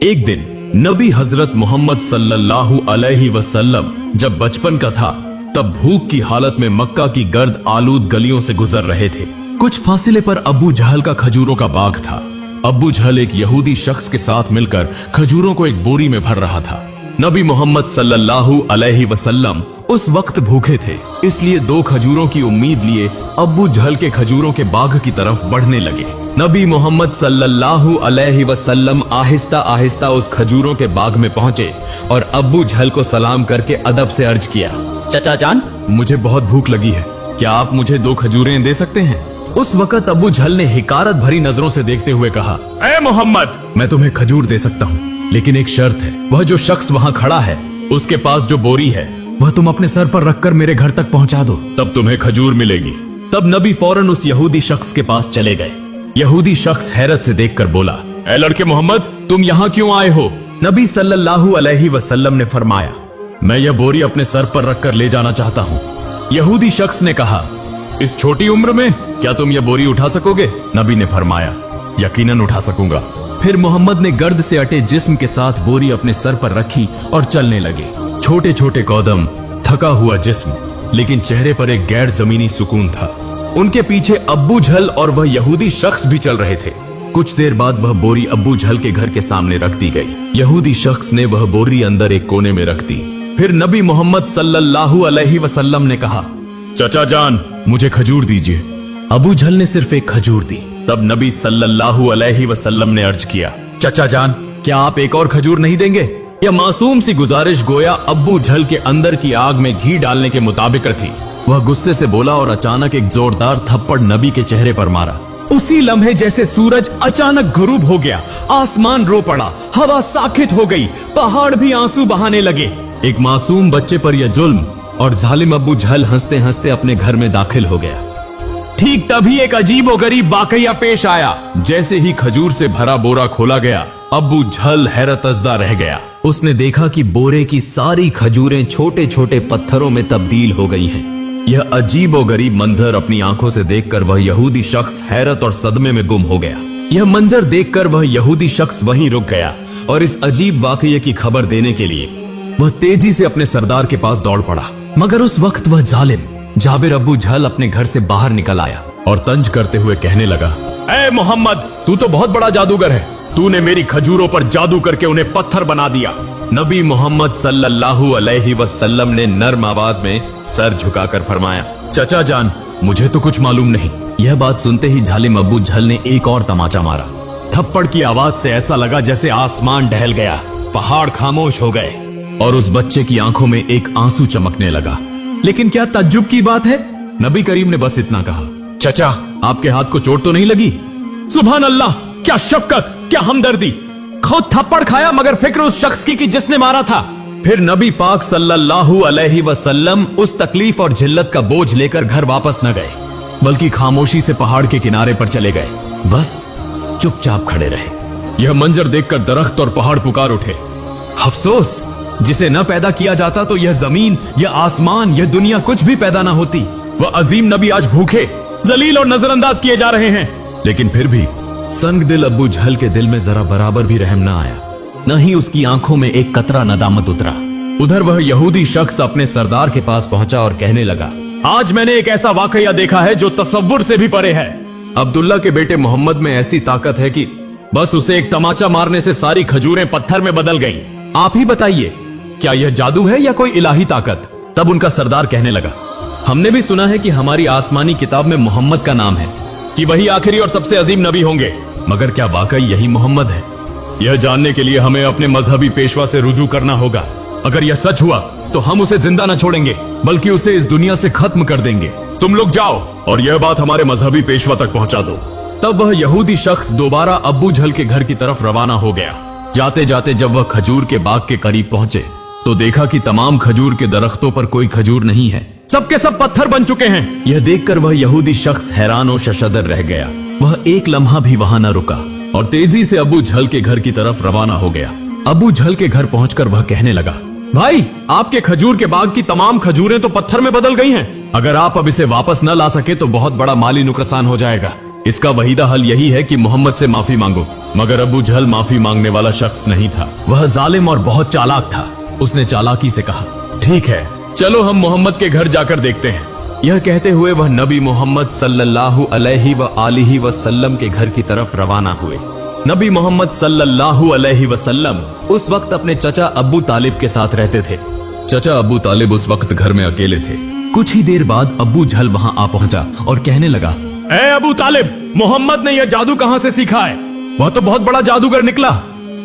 एक दिन नबी हजरत मोहम्मद सल्लल्लाहु अलैहि वसल्लम जब बचपन का था तब भूख की हालत में मक्का की गर्द आलूद गलियों से गुजर रहे थे। कुछ फासले पर अबू जहल का खजूरों का बाग था। अबू जहल एक यहूदी शख्स के साथ मिलकर खजूरों को एक बोरी में भर रहा था। नबी मोहम्मद सल्लल्लाहु अलैहि वसल्लम उस वक्त भूखे थे, इसलिए 2 खजूरों की उम्मीद लिए अबू जहल के खजूरों के बाग की तरफ बढ़ने लगे। नबी मोहम्मद सल्लल्लाहु अलैहि वसल्लम आहिस्ता आहिस्ता उस खजूरों के बाग में पहुंचे और अबू जहल को सलाम करके अदब से अर्ज किया, चचा जान, मुझे बहुत भूख लगी है, क्या आप मुझे 2 खजूरें दे सकते हैं? उस वक्त अबू जहल ने हिकारत भरी नजरों से देखते हुए कहा, ए मोहम्मद, मैं तुम्हें खजूर दे सकता हूँ, लेकिन एक शर्त है। वह जो शख्स वहाँ खड़ा है उसके पास जो बोरी है वह तुम अपने सर पर रखकर मेरे घर तक पहुँचा दो, तब तुम्हें खजूर मिलेगी। तब नबी फौरन उस यहूदी शख्स के पास चले गए। यहूदी शख्स हैरत से देखकर बोला, ए लड़के मोहम्मद, तुम यहाँ क्यों आए हो? नबी सल्लल्लाहु अलैहि वसल्लम ने फरमाया, मैं यह बोरी अपने सर पर रखकर ले जाना चाहता हूँ। यहूदी शख्स ने कहा, इस छोटी उम्र में क्या तुम यह बोरी उठा सकोगे? नबी ने फरमाया, यकीनन उठा सकूंगा। फिर मोहम्मद ने गर्द से अटे जिस्म के साथ बोरी अपने सर पर रखी और चलने लगे। छोटे छोटे कदम, थका हुआ जिस्म, लेकिन चेहरे पर एक गैर जमीनी सुकून था। उनके पीछे अब्बू जहल और वह यहूदी शख्स भी चल रहे थे। कुछ देर बाद वह बोरी अब्बू जहल के घर के सामने रख दी गई। यहूदी शख्स ने वह बोरी अंदर एक कोने में रख दी। फिर नबी मोहम्मद सल्लल्लाहु अलैहि वसल्लम ने कहा, चचा जान, मुझे खजूर दीजिए। अबू जहल ने सिर्फ एक खजूर दी। तब नबी सल्लल्लाहु अलैहि वसल्लम ने अर्ज किया, चचा जान, क्या आप एक और खजूर नहीं देंगे? यह मासूम सी गुजारिश गोया अब्बू जहल के अंदर की आग में घी डालने के मुताबिक थी। वह गुस्से से बोला और अचानक एक जोरदार थप्पड़ नबी के चेहरे पर मारा। उसी लम्हे जैसे सूरज अचानक गुरूब हो गया, आसमान रो पड़ा, हवा साखित हो गई, पहाड़ भी आंसू बहाने लगे। एक मासूम बच्चे पर यह जुल्म और जालिम अब्बू जहल हंसते हंसते अपने घर में दाखिल हो गया। ठीक तभी एक अजीब और गरीब वाकया पेश आया। जैसे ही खजूर से भरा बोरा खोला गया, अब्बू जहल हैरतज़दा रह गया। उसने देखा कि बोरे की सारी खजूरें छोटे छोटे पत्थरों में तब्दील हो गई हैं। यह अजीब और गरीब मंजर अपनी आंखों से देखकर वह यहूदी शख्स हैरत और सदमे में गुम हो गया। यह मंजर देखकर वह यहूदी शख्स वहीं रुक गया और इस अजीब वाकये की खबर देने के लिए वह तेजी से अपने सरदार के पास दौड़ पड़ा। मगर उस वक्त वह जालिम जाबिर अब्बू जहल अपने घर से बाहर निकल आया और तंज करते हुए कहने लगा, ए मोहम्मद, तू तो बहुत बड़ा जादूगर है। तूने मेरी खजूरों पर जादू करके उन्हें पत्थर बना दिया। नबी मोहम्मद सल्लल्लाहु अलैहि वसल्लम ने नर्म आवाज में सर झुकाकर फरमाया, चचा जान, मुझे तो कुछ मालूम नहीं। यह बात सुनते ही जालिम अब्बू जहल ने एक और तमाचा मारा। थप्पड़ की आवाज से ऐसा लगा जैसे आसमान डहल गया, पहाड़ खामोश हो गए और उस बच्चे की आंखों में एक आंसू चमकने लगा। लेकिन क्या तज्जुब की बात है, नबी करीम ने बस इतना कहा, चचा, आपके हाथ को चोट तो नहीं लगी? सुभान अल्लाह, क्या शफकत, क्या हमदर्दी। खुद थप्पड़ खाया मगर फिक्र उस शख्स की जिसने मारा था। फिर नबी पाक सल्लल्लाहु अलैहि वसल्लम उस तकलीफ और जिल्लत का बोझ लेकर घर वापस न गए, बल्कि खामोशी से पहाड़ के किनारे पर चले गए। बस चुपचाप खड़े रहे। यह मंजर देखकर दरख्त और पहाड़ पुकार उठे, अफसोस, जिसे न पैदा किया जाता तो यह जमीन, यह आसमान, यह दुनिया कुछ भी पैदा न होती। वह अजीम नबी आज भूखे, जलील और नजरअंदाज किए जा रहे हैं। लेकिन फिर भी संग दिल अब्बू जहल के दिल में जरा बराबर भी रहम न आया, न ही उसकी आंखों में एक कतरा नदामत उतरा। उधर वह यहूदी शख्स अपने सरदार के पास पहुंचा और कहने लगा, आज मैंने एक ऐसा वाकया देखा है जो तसव्वुर से भी परे है। अब्दुल्ला के बेटे मोहम्मद में ऐसी ताकत है कि बस उसे एक तमाचा मारने से सारी खजूरें पत्थर में बदल गईं। आप ही बताइए, क्या यह जादू है या कोई इलाही ताकत? तब उनका सरदार कहने लगा, हमने भी सुना है कि हमारी आसमानी किताब में मोहम्मद का नाम है कि वही आखिरी और सबसे अजीम नबी होंगे, मगर क्या वाकई यही मोहम्मद है? यह जानने के लिए हमें अपने मजहबी पेशवा से रुजू करना होगा। अगर यह सच हुआ तो हम उसे जिंदा न छोड़ेंगे, बल्कि उसे इस दुनिया से खत्म कर देंगे। तुम लोग जाओ और यह बात हमारे मजहबी पेशवा तक पहुंचा दो। तब वह यहूदी शख्स दोबारा अब्बू जहल के घर की तरफ रवाना हो गया। जाते जाते जब वह खजूर के बाग के करीब पहुंचे तो देखा कि तमाम खजूर के दरख्तों पर कोई खजूर नहीं है, सबके सब पत्थर बन चुके हैं। यह देखकर वह यहूदी शख्स हैरान और शशदर रह गया। वह एक लम्हा भी वहां न रुका और तेजी से अब्बू जहल के घर की तरफ रवाना हो गया। अब्बू जहल के घर पहुंचकर वह कहने लगा, भाई, आपके खजूर के बाग की तमाम खजूरें तो पत्थर में बदल गई हैं। अगर आप अब इसे वापस न ला सके तो बहुत बड़ा माली नुकसान हो जाएगा। इसका वहीदा हल यही है कि मोहम्मद से माफी मांगो। मगर अबू जहल माफी मांगने वाला शख्स नहीं था। वह जालिम और बहुत चालाक था। उसने चालाकी से कहा, ठीक है, चलो हम मोहम्मद के घर जाकर देखते हैं। यह कहते हुए वह नबी मोहम्मद सल्लल्लाहु अलैहि वसल्लम के घर की तरफ रवाना हुए। नबी मोहम्मद सल्लल्लाहु अलैहि वसल्लम उस वक्त अपने चचा अब्बू तालिब के साथ रहते थे। चचा अब्बू तालिब उस वक्त घर में अकेले थे। कुछ ही देर बाद अब्बू जहल वहां आ पहुंचा और कहने लगा, ए अबू तालिब, मोहम्मद ने यह जादू कहां से सीखा है? वह तो बहुत बड़ा जादूगर निकला।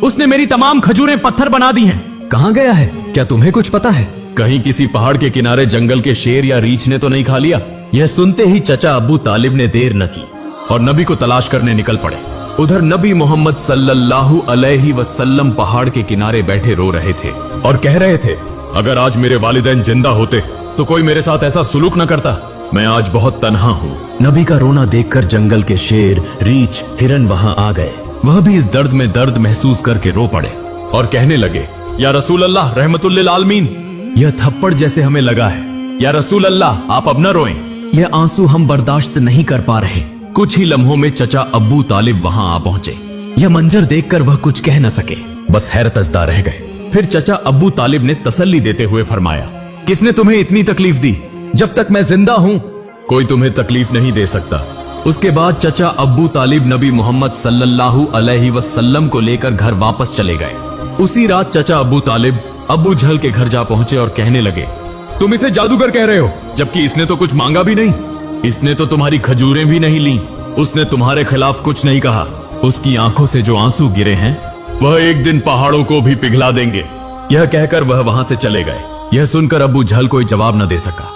उसने मेरी तमाम खजूरें पत्थर बना दी हैं। कहां गया है? क्या तुम्हें कुछ पता है? कहीं किसी पहाड़ के किनारे जंगल के शेर या रीछ ने तो नहीं खा लिया? यह सुनते ही चचा अब्बू तालिब ने देर न की और नबी को तलाश करने निकल पड़े। उधर नबी मोहम्मद सल्लल्लाहु अलैहि वसल्लम पहाड़ के किनारे बैठे रो रहे थे और कह रहे थे, अगर आज मेरे वालिदैन जिंदा होते तो कोई मेरे साथ ऐसा सुलूक न करता। मैं आज बहुत तन्हा हूँ। नबी का रोना देखकर जंगल के शेर, रीछ, हिरन वहां आ गए। वह भी इस दर्द में दर्द महसूस करके रो पड़े और कहने लगे, या रसूल अल्लाह रहमतुल लिल आलमीन, यह थप्पड़ जैसे हमें लगा है। या रसूल अल्लाह, आप अब न रोएं, यह आंसू हम बर्दाश्त नहीं कर पा रहे। कुछ ही लम्हों में चचा अब्बू तालिब वहां आ पहुंचे। यह मंजर देखकर वह कुछ कह न सके, बस हैरतजदा रह गए। फिर चचा अब्बू तालिब ने तसल्ली देते हुए फरमाया, किसने तुम्हें इतनी तकलीफ दी? जब तक मैं जिंदा हूं कोई तुम्हें तकलीफ नहीं दे सकता। उसके बाद चचा अब्बू तालिब नबी मोहम्मद सल्लल्लाहु अलैहि वसल्लम को लेकर घर वापस चले गए। उसी रात चचा अब्बू तालिब अब्बू जहल के घर जा पहुंचे और कहने लगे, तुम इसे जादूगर कह रहे हो, जबकि इसने तो कुछ मांगा भी नहीं। इसने तो तुम्हारी खजूरें भी नहीं ली। उसने तुम्हारे खिलाफ कुछ नहीं कहा। उसकी आंखों से जो आंसू गिरे हैं वह एक दिन पहाड़ों को भी पिघला देंगे। यह कहकर वह वहां से चले गए। यह सुनकर अब्बू जहल कोई जवाब न दे सका,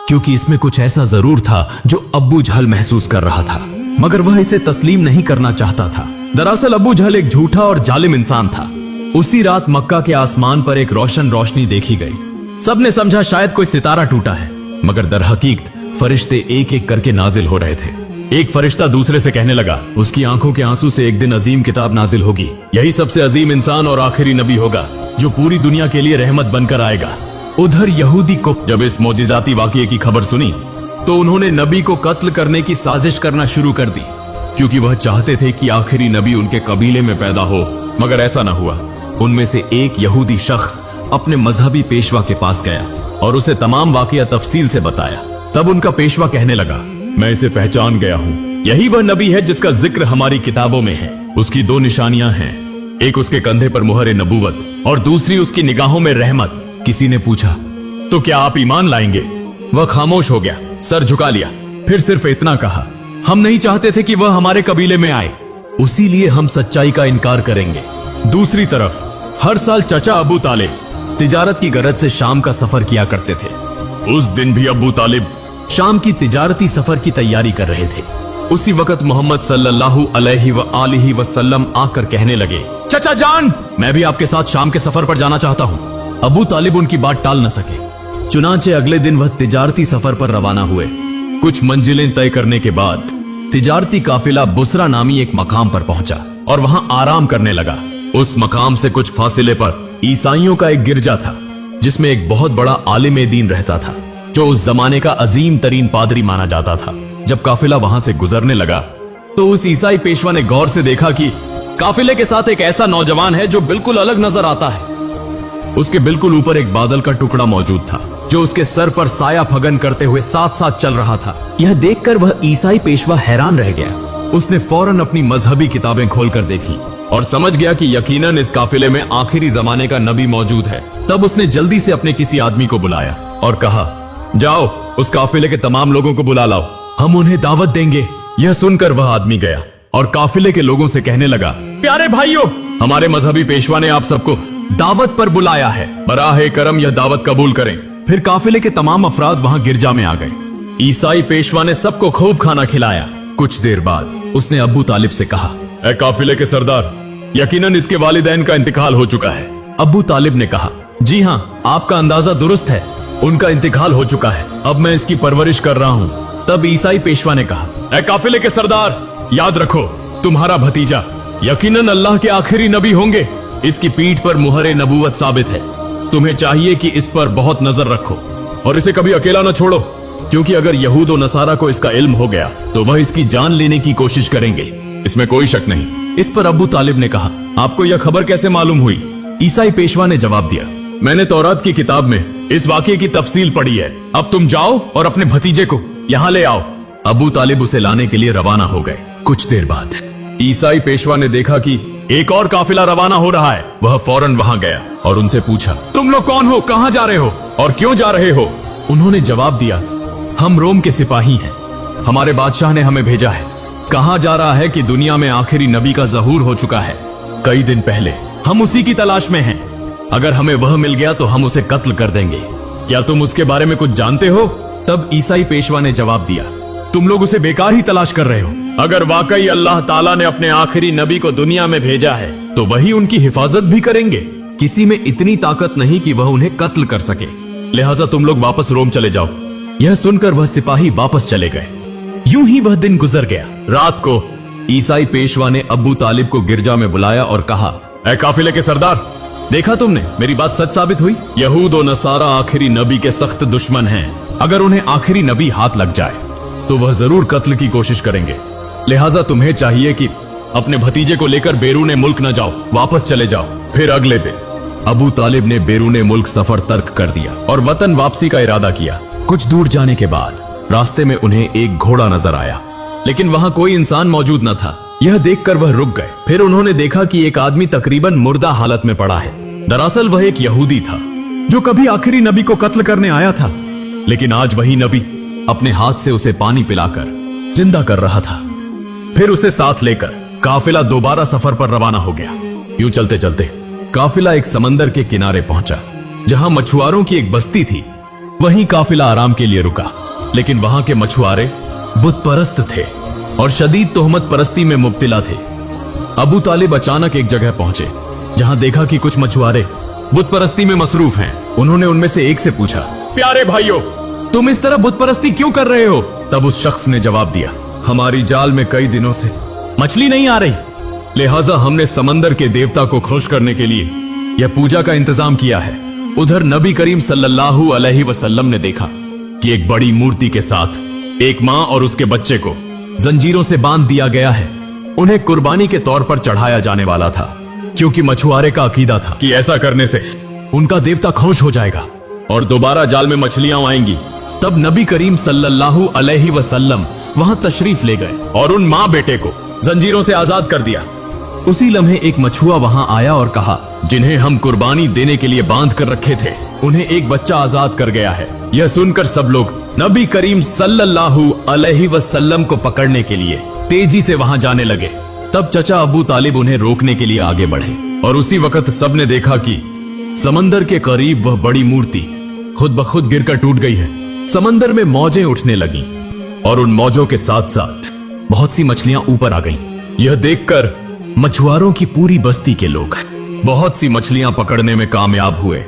क्योंकि इसमें कुछ ऐसा जरूर था जो अब्बू जहल महसूस कर रहा था, मगर वह इसे तस्लीम नहीं करना चाहता था। दरअसल अब्बू जहल एक झूठा और जालिम इंसान था। उसी रात मक्का के आसमान पर एक रोशन रोशनी देखी गई। सबने समझा शायद कोई सितारा टूटा है, मगर दरहकीकत फरिश्ते एक एक करके नाजिल हो रहे थे। एक फरिश्ता दूसरे से कहने लगा, उसकी आंखों के आंसू से एक दिन अजीम किताब नाजिल होगी। यही सबसे अजीम इंसान और आखिरी नबी होगा जो पूरी दुनिया के लिए रहमत बनकर आएगा। उधर यहूदी को जब इस मौजिजाती वाकये की खबर सुनी तो उन्होंने नबी को कत्ल करने की साजिश करना शुरू कर दी, क्योंकि वह चाहते थे कि आखिरी नबी उनके कबीले में पैदा हो, मगर ऐसा न हुआ। उनमें से एक यहूदी शख्स अपने मजहबी पेशवा के पास गया और उसे तमाम वाकया तफसील से बताया। तब उनका पेशवा कहने लगा, मैं इसे पहचान गया हूँ। यही वह नबी है जिसका जिक्र हमारी किताबों में है। उसकी दो निशानियां हैं, एक उसके कंधे पर मुहर नबूवत और दूसरी उसकी निगाहों में रहमत। किसी ने पूछा, तो क्या आप ईमान लाएंगे? वह खामोश हो गया, सर झुका लिया, फिर सिर्फ इतना कहा, हम नहीं चाहते थे कि वह हमारे कबीले में आए, उसी लिए हम सच्चाई का इनकार करेंगे। दूसरी तरफ हर साल चचा अबू तालिब तिजारत की गरज से शाम का सफर किया करते थे। उस दिन भी अबू तालिब शाम की तिजारती सफर की तैयारी कर रहे थे। उसी वक्त मोहम्मद सल्लल्लाहु अलैहि वसल्लम आकर कहने लगे, चचा जान, मैं भी आपके साथ शाम के सफर पर जाना चाहता हूँ। अबू तालिब उनकी बात टाल न सके, चुनांचे अगले दिन वह तिजारती सफर पर रवाना हुए। कुछ मंजिलें तय करने के बाद तिजारती काफिला बुसरा नामी एक मकाम पर पहुंचा और वहां आराम करने लगा। उस मकाम से कुछ फासिले पर ईसाइयों का एक गिरजा था, जिसमें एक बहुत बड़ा आलिम दीन रहता था, जो उस जमाने का अजीम तरीन पादरी माना जाता था। जब काफिला वहां से गुजरने लगा तो उस ईसाई पेशवा ने गौर से देखा कि काफिले के साथ एक ऐसा नौजवान है जो बिल्कुल अलग नजर आता है। उसके बिल्कुल ऊपर एक बादल का टुकड़ा मौजूद था, जो उसके सर पर साया फगन करते हुए साथ साथ चल रहा था। यह देखकर वह ईसाई पेशवा हैरान रह गया। उसने फौरन अपनी मजहबी किताबें खोलकर देखी और समझ गया कि यकीनन इस काफिले में आखिरी जमाने का नबी मौजूद है। तब उसने जल्दी से अपने किसी आदमी को बुलाया और कहा, जाओ उस काफिले के तमाम लोगों को बुला लाओ, हम उन्हें दावत देंगे। यह सुनकर वह आदमी गया और काफिले के लोगों से कहने लगा, प्यारे भाइयों, हमारे मजहबी पेशवा ने आप सबको दावत पर बुलाया है, बराहे करम यह दावत कबूल करें। फिर काफिले के तमाम अफराद वहां गिरजा में आ गए। ईसाई पेशवा ने सबको खूब खाना खिलाया। कुछ देर बाद उसने अब्बू तालिब से कहा, ए काफिले के सरदार, यकीनन इसके वालिदैन का इंतकाल हो चुका है। अब्बू तालिब ने कहा, जी हाँ, आपका अंदाजा दुरुस्त है, उनका इंतकाल हो चुका है, अब मैं इसकी परवरिश कर रहा हूँ। तब ईसाई पेशवा ने कहा, ए काफिले के सरदार, याद रखो तुम्हारा भतीजा यकीनन अल्लाह के आखिरी नबी होंगे। इसकी पीठ पर मुहरे नबूवत साबित है। तुम्हें चाहिए कि इस पर बहुत नजर रखो और इसे कभी अकेला न छोड़ो, क्योंकि अगर यहूद और नसारा को इसका इल्म हो गया तो वह इसकी जान लेने की कोशिश करेंगे, इसमें कोई शक नहीं। इस पर अबू तालिब ने कहा, आपको यह खबर कैसे मालूम हुई? ईसाई पेशवा ने जवाब दिया, मैंने तौरात की किताब में इस वाकये की तफसील पढ़ी है। अब तुम जाओ और अपने भतीजे को यहाँ ले आओ। अबू तालिब उसे लाने के लिए रवाना हो गए। कुछ देर बाद ईसाई पेशवा ने देखा कि एक और काफिला रवाना हो रहा है। वह फौरन वहां गया और उनसे पूछा, तुम लोग कौन हो, कहां जा रहे हो और क्यों जा रहे हो? उन्होंने जवाब दिया, हम रोम के सिपाही हैं, हमारे बादशाह ने हमें भेजा है। कहा जा रहा है कि दुनिया में आखिरी नबी का ज़हूर हो चुका है। कई दिन पहले हम उसी की तलाश में हैं। अगर हमें वह मिल गया तो हम उसे कत्ल कर देंगे। क्या तुम उसके बारे में कुछ जानते हो? तब ईसाई पेशवा ने जवाब दिया, तुम लोग उसे बेकार ही तलाश कर रहे हो। अगर वाकई अल्लाह ताला ने अपने आखिरी नबी को दुनिया में भेजा है तो वही उनकी हिफाजत भी करेंगे। किसी में इतनी ताकत नहीं कि वह उन्हें कत्ल कर सके, लिहाजा तुम लोग वापस रोम चले जाओ। यह सुनकर वह सिपाही वापस चले गए। यूं ही वह दिन गुजर गया। रात को ईसाई पेशवा ने अबू तालिब को गिरजा में बुलाया और कहा, ऐ काफिले के सरदार, देखा तुमने, मेरी बात सच साबित हुई। यहूद और नसारा आखिरी नबी के सख्त दुश्मन हैं। अगर उन्हें आखिरी नबी हाथ लग जाए तो वह जरूर कत्ल की कोशिश करेंगे। लिहाजा तुम्हें चाहिए कि अपने भतीजे को लेकर बैरूने मुल्क न जाओ, वापस चले जाओ। फिर अगले दिन अबू तालिब ने बैरूने मुल्क सफर तर्क कर दिया और वतन वापसी का इरादा किया। कुछ दूर जाने के बाद रास्ते में उन्हें एक घोड़ा नजर आया, लेकिन वहां कोई इंसान मौजूद न था। यह देखकर वह रुक गए। फिर उन्होंने देखा कि एक आदमी तकरीबन मुर्दा हालत में पड़ा है। दरअसल वह एक यहूदी था जो कभी आखिरी नबी को कत्ल करने आया था, लेकिन आज वही नबी अपने हाथ से उसे पानी पिलाकर जिंदा कर रहा था। फिर उसे साथ लेकर काफिला दोबारा सफर पर रवाना हो गया। यूं चलते चलते काफिला एक समंदर के किनारे पहुंचा जहां मछुआरों की एक बस्ती थी। वहीं काफिला आराम के लिए रुका, लेकिन वहां के मछुआरे बुत परस्त थे और शदीद तोहमत परस्ती में मुब्तिला थे। अबू तालिब अचानक एक जगह पहुंचे जहां देखा कि कुछ मछुआरे बुत परस्ती में मसरूफ हैं। उन्होंने उनमें से एक से पूछा, प्यारे भाइयों, तुम इस तरह बुत परस्ती क्यों कर रहे हो? तब उस शख्स ने जवाब दिया, हमारी जाल में कई दिनों से मछली नहीं आ रही, लिहाजा हमने समंदर के देवता को खुश करने के लिए यह पूजा का इंतजाम किया है। उधर नबी करीम सल्लल्लाहु अलैहि वसल्लम ने देखा कि एक बड़ी मूर्ति के साथ एक माँ और उसके बच्चे को जंजीरों से बांध दिया गया है। उन्हें कुर्बानी के तौर पर चढ़ाया जाने वाला था, क्योंकि मछुआरे का अकीदा था कि ऐसा करने से उनका देवता खुश हो जाएगा और दोबारा जाल में मछलियां आएंगी। तब नबी करीम सल्लल्लाहु अलैहि वसल्लम वहां तशरीफ ले गए और उन माँ बेटे को जंजीरों से आजाद कर दिया। उसी लम्हे एक मछुआ वहां आया और कहा, जिन्हें हम कुर्बानी देने के लिए बांध कर रखे थे, उन्हें एक बच्चा आजाद कर गया है। यह सुनकर सब लोग नबी करीम सल्लल्लाहु अलैहि वसल्लम को पकड़ने के लिए तेजी से वहां जाने लगे। तब चचा अबू तालिब उन्हें रोकने के लिए आगे बढ़े और उसी वक्त सबने देखा कि समंदर के करीब वह बड़ी मूर्ति खुद ब खुद गिरकर टूट गई है। समंदर में मौजें उठने लगी और उन मौजों के साथ साथ बहुत सी मछलियां ऊपर आ गईं। यह देखकर मछुआरों की पूरी बस्ती के लोग बहुत सी मछलियां पकड़ने में कामयाब हुए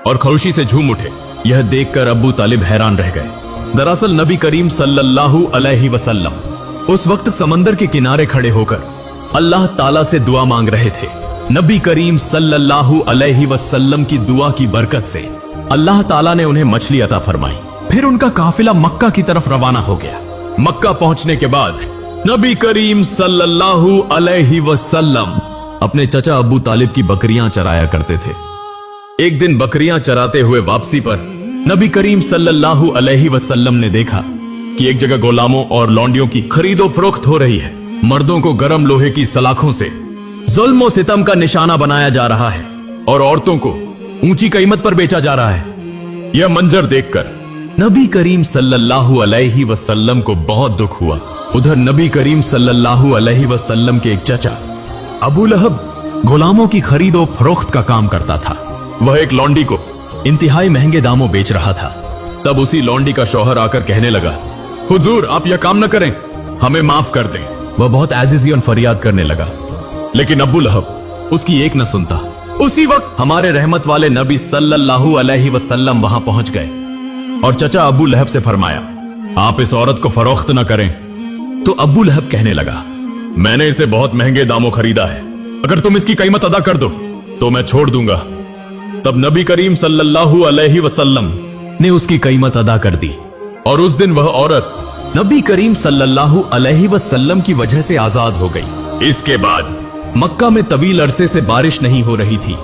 और खुशी से झूम उठे। यह देखकर अबू तालिब हैरान रह गए। दरअसल नबी करीम सल्लल्लाहु अलैहि वसल्लम उस वक्त समंदर के किनारे खड़े होकर अल्लाह ताला से दुआ मांग रहे थे। नबी करीम सल्लल्लाहु अलैहि वसल्लम की दुआ की बरकत से अल्लाह ताला ने उन्हें मछली अता फरमाई। फिर उनका काफिला मक्का की तरफ रवाना हो गया। मक्का पहुंचने के बाद नबी करीम सल्लल्लाहु अलैहि वसल्लम अपने चचा अबू तालिब की बकरियां चराया करते थे। एक दिन बकरियां चराते हुए वापसी पर नबी करीम सल्लल्लाहु अलैहि वसल्लम ने देखा कि एक जगह गुलामों और लौंडियों की खरीदो फरोख्त हो रही है। मर्दों को गरम लोहे की सलाखों से जुल्म और सितम का निशाना बनाया जा रहा है और औरतों को ऊंची कीमत पर बेचा जा रहा है। यह मंजर देखकर नबी करीम सल्लल्लाहु अलैहि वसल्लम को बहुत दुख हुआ। उधर नबी करीम सल्लल्लाहु अलैहि वसल्लम के एक चचा अबू लहब गुलामों की खरीदो फरोख्त का काम करता था। वह एक लौंडी को इंतहाई महंगे दामों बेच रहा था। तब उसी लौंडी का शौहर आकर कहने लगा, हुजूर आप यह काम न करें, हमें माफ कर दें। वह बहुत आजिज़ियन फरियाद करने लगा, लेकिन अबू लहब उसकी एक न सुनता। उसी वक्त हमारे रहमत वाले नबी सल्लल्लाहु अलैहि वसल्लम वहां पहुंच गए और चचा अबू लहब से फरमाया, आप इस औरत को फरोख्त न करें। तो अबू लहब कहने लगा, मैंने इसे बहुत महंगे दामों खरीदा है, अगर तुम इसकी कीमत अदा कर दो तो मैं छोड़ दूंगा। तब नबी करीम सल्लल्लाहु अलैहि वसल्लम ने उसकी कीमत अदा कर दी और उस दिन वह औरत नबी करीम सल्लल्लाहु अलैहि वसल्लम की वजह से आजाद हो गई। इसके बाद मक्का में तवील अरसे से बारिश नहीं हो रही थी।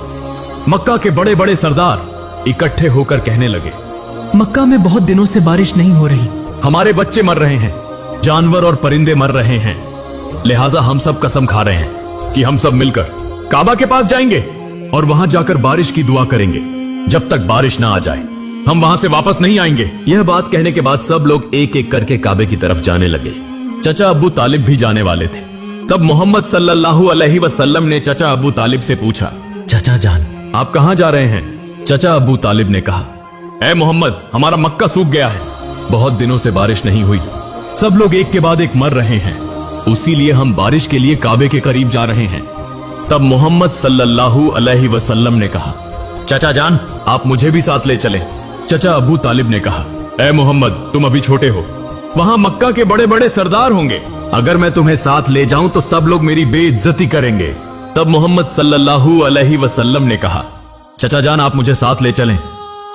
मक्का के बड़े बड़े सरदार इकट्ठे होकर कहने लगे, मक्का में बहुत दिनों से बारिश नहीं हो रही, हमारे बच्चे मर रहे हैं, जानवर और परिंदे मर रहे हैं, लिहाजा हम सब कसम खा रहे हैं कि हम सब मिलकर काबा के पास जाएंगे और वहां जाकर बारिश की दुआ करेंगे। जब तक बारिश ना आ जाए हम वहां से वापस नहीं आएंगे। यह बात कहने के बाद सब लोग एक एक करके काबे की तरफ जाने लगे। चचा अबू तालिब भी जाने वाले थे। तब मोहम्मद सल्लल्लाहु अलैहि वसल्लम ने चचा अबू तालिब से पूछा, चचा जान आप कहां जा रहे हैं? चचा अबू तालिब ने कहा, ए मोहम्मद, हमारा मक्का सूख गया है, बहुत दिनों से बारिश नहीं हुई, सब लोग एक के बाद एक मर रहे हैं, उसी लिए हम बारिश के लिए काबे के करीब जा रहे हैं। तब मोहम्मद सल्लल्लाहु अलैहि वसल्लम ने कहा, चचा जान आप मुझे भी साथ ले चलें। चचा अबू तालिब ने कहा, ए मोहम्मद, तुम अभी छोटे हो, वहां मक्का के बड़े बड़े सरदार होंगे, अगर मैं तुम्हें साथ ले जाऊं तो सब लोग मेरी बेइज्जती करेंगे। तब मोहम्मद सल्लल्लाहु अलैहि वसल्लम ने कहा, चचा जान आप मुझे साथ ले चलें,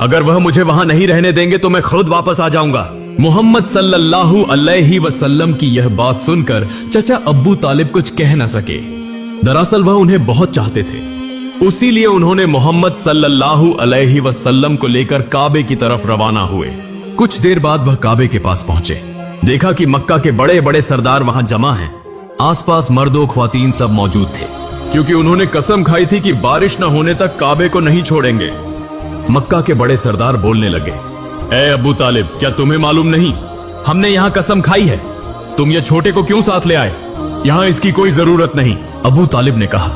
अगर वह मुझे वहां नहीं रहने देंगे तो मैं खुद वापस आ जाऊंगा। मोहम्मद सल्लल्लाहु अलैहि वसल्लम की यह बात सुनकर चचा अब्बू तालिब कुछ कह न सके। दरअसल वह उन्हें बहुत चाहते थे, उसीलिए उन्होंने मोहम्मद सल्लल्लाहु अलैहि वसल्लम को लेकर काबे की तरफ रवाना हुए। कुछ देर बाद वह काबे के पास पहुंचे। देखा कि मक्का के बड़े बड़े सरदार वहां जमा हैं। आसपास मर्दों ख्वातीन सब मौजूद थे, क्योंकि उन्होंने कसम खाई थी कि बारिश न होने तक काबे को नहीं छोड़ेंगे। मक्का के बड़े सरदार बोलने लगे, ए अबू तालिब, क्या तुम्हें मालूम नहीं, हमने यहाँ कसम खाई है, तुम ये छोटे को क्यों साथ ले आए? यहाँ इसकी कोई जरूरत नहीं। अबू तालिब ने कहा,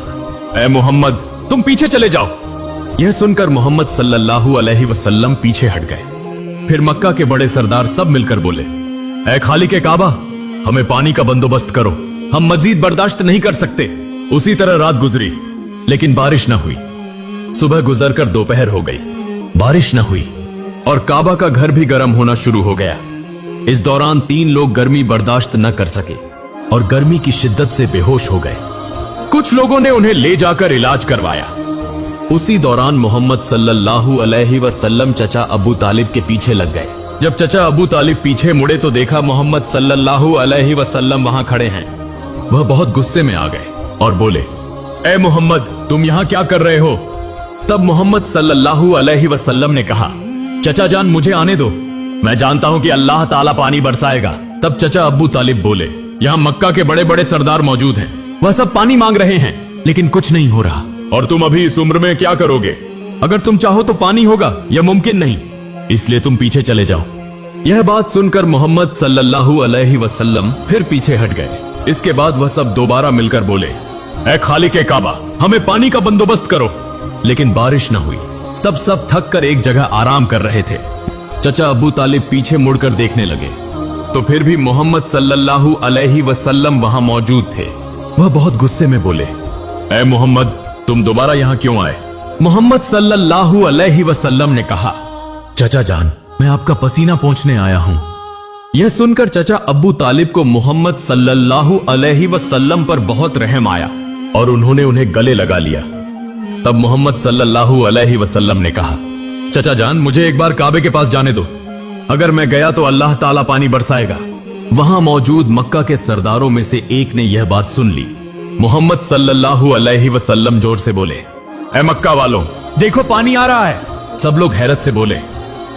ए मोहम्मद, तुम पीछे चले जाओ। यह सुनकर मोहम्मद सल्लल्लाहु अलैहि वसल्लम पीछे हट गए। फिर मक्का के बड़े सरदार सब मिलकर बोले, ए खालिक काबा, हमें पानी का बंदोबस्त करो, हम मजीद बर्दाश्त नहीं कर सकते। उसी तरह रात गुजरी, लेकिन बारिश न हुई। सुबह गुजरकर दोपहर हो गई, बारिश न हुई और काबा का घर भी गर्म होना शुरू हो गया। इस दौरान 3 लोग गर्मी बर्दाश्त न कर सके और गर्मी की शिद्दत से बेहोश हो गए। कुछ लोगों ने उन्हें ले जाकर इलाज करवाया। उसी दौरान मोहम्मद सल्लल्लाहु अलैहि वसल्लम चचा अबू तालिब के पीछे लग गए। जब चचा अबू तालिब पीछे मुड़े तो देखा मोहम्मद सल्लल्लाहु अलैहि वसल्लम वहां खड़े हैं। वह बहुत गुस्से में आ गए और बोले, ए मोहम्मद, तुम यहां क्या कर रहे हो? तब मोहम्मद सल्लल्लाहु अलैहि वसल्लम ने कहा, चचा जान मुझे आने दो, मैं जानता हूं कि अल्लाह ताला पानी बरसाएगा। तब चचा अबू तालिब बोले, यहां मक्का के बड़े बड़े सरदार मौजूद हैं, वह सब पानी मांग रहे हैं, लेकिन कुछ नहीं हो रहा, और तुम अभी इस उम्र में क्या करोगे? अगर तुम चाहो तो पानी होगा, यह मुमकिन नहीं, इसलिए तुम पीछे चले जाओ। यह बात सुनकर मोहम्मद सल्लल्लाहु अलैहि वसल्लम फिर पीछे हट गए। इसके बाद वह सब दोबारा मिलकर बोले, ए खालिक काबा, हमें पानी का बंदोबस्त करो, लेकिन बारिश न हुई। तब सब थक कर एक जगह आराम कर रहे थे। चचा अबू तालिब पीछे मुड़कर देखने लगे तो फिर भी मोहम्मद सल्लल्लाहु अलैहि वसल्लम वहां मौजूद थे। वह बहुत गुस्से में बोले, ए मोहम्मद, तुम दोबारा यहां क्यों आए? मोहम्मद सल्लल्लाहु अलैहि वसल्लम ने कहा, चचा जान, मैं आपका पसीना पोंछने आया हूं। यह सुनकर चचा अबू तालिब को मोहम्मद सल्लल्लाहु अलैहि वसल्लम पर बहुत रहम आया और उन्होंने उन्हें गले लगा लिया। तब मोहम्मद सल्लल्लाहु अलैहि वसल्लम ने कहा, चचा जान, मुझे एक बार काबे के पास जाने दो, अगर मैं गया तो अल्लाह ताला पानी बरसाएगा। वहां मौजूद मक्का के सरदारों में से एक ने यह बात सुन ली। मोहम्मद सल्लल्लाहु अलैहि वसल्लम जोर से बोले, ए मक्का वालों, देखो पानी आ रहा है। सब लोग हैरत से बोले,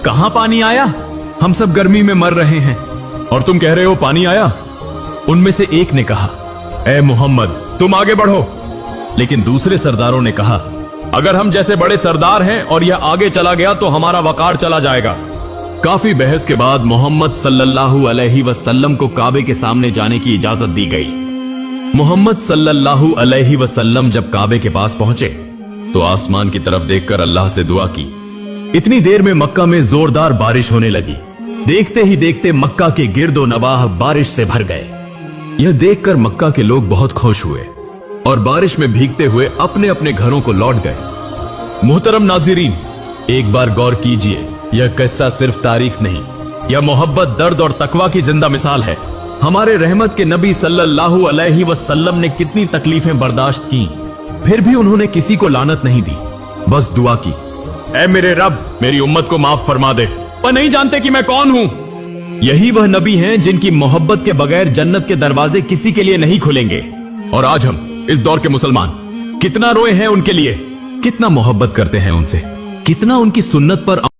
कहां पानी आया? हम सब गर्मी में मर रहे हैं और तुम कह रहे हो पानी आया? उनमें से एक ने कहा, ए मोहम्मद, तुम आगे बढ़ो। लेकिन दूसरे सरदारों ने कहा, अगर हम जैसे बड़े सरदार हैं और यह आगे चला गया तो हमारा वकार चला जाएगा। काफी बहस के बाद मोहम्मद सल्लल्लाहु अलैहि वसल्लम को काबे के सामने जाने की इजाजत दी गई। मोहम्मद सल्लल्लाहु अलैहि वसल्लम जब काबे के पास पहुंचे तो आसमान की तरफ देखकर अल्लाह से दुआ की। इतनी देर में मक्का में जोरदार बारिश होने लगी। देखते ही देखते मक्का के गिर्दो नवाह बारिश से भर गए। यह देखकर मक्का के लोग बहुत खुश हुए और बारिश में भीगते हुए अपने अपने घरों को लौट गए। मुहतरम नाज़रीन, एक बार गौर कीजिए, यह किस्सा सिर्फ तारीख नहीं, यह मोहब्बत, दर्द और तकवा की जिंदा मिसाल है। हमारे रहमत के नबी सल्लल्लाहु अलैहि वसल्लम ने कितनी तकलीफें बर्दाश्त की, फिर भी उन्होंने किसी को लानत नहीं दी, बस दुआ की, ऐ मेरे रब, मेरी उम्मत को माफ फरमा दे। वह नहीं जानते कि मैं कौन हूं, यही वह नबी हैं जिनकी मोहब्बत के बगैर जन्नत के दरवाजे किसी के लिए नहीं खुलेंगे। और आज हम इस दौर के मुसलमान कितना रोए हैं उनके लिए, कितना मोहब्बत करते हैं उनसे, कितना उनकी सुन्नत पर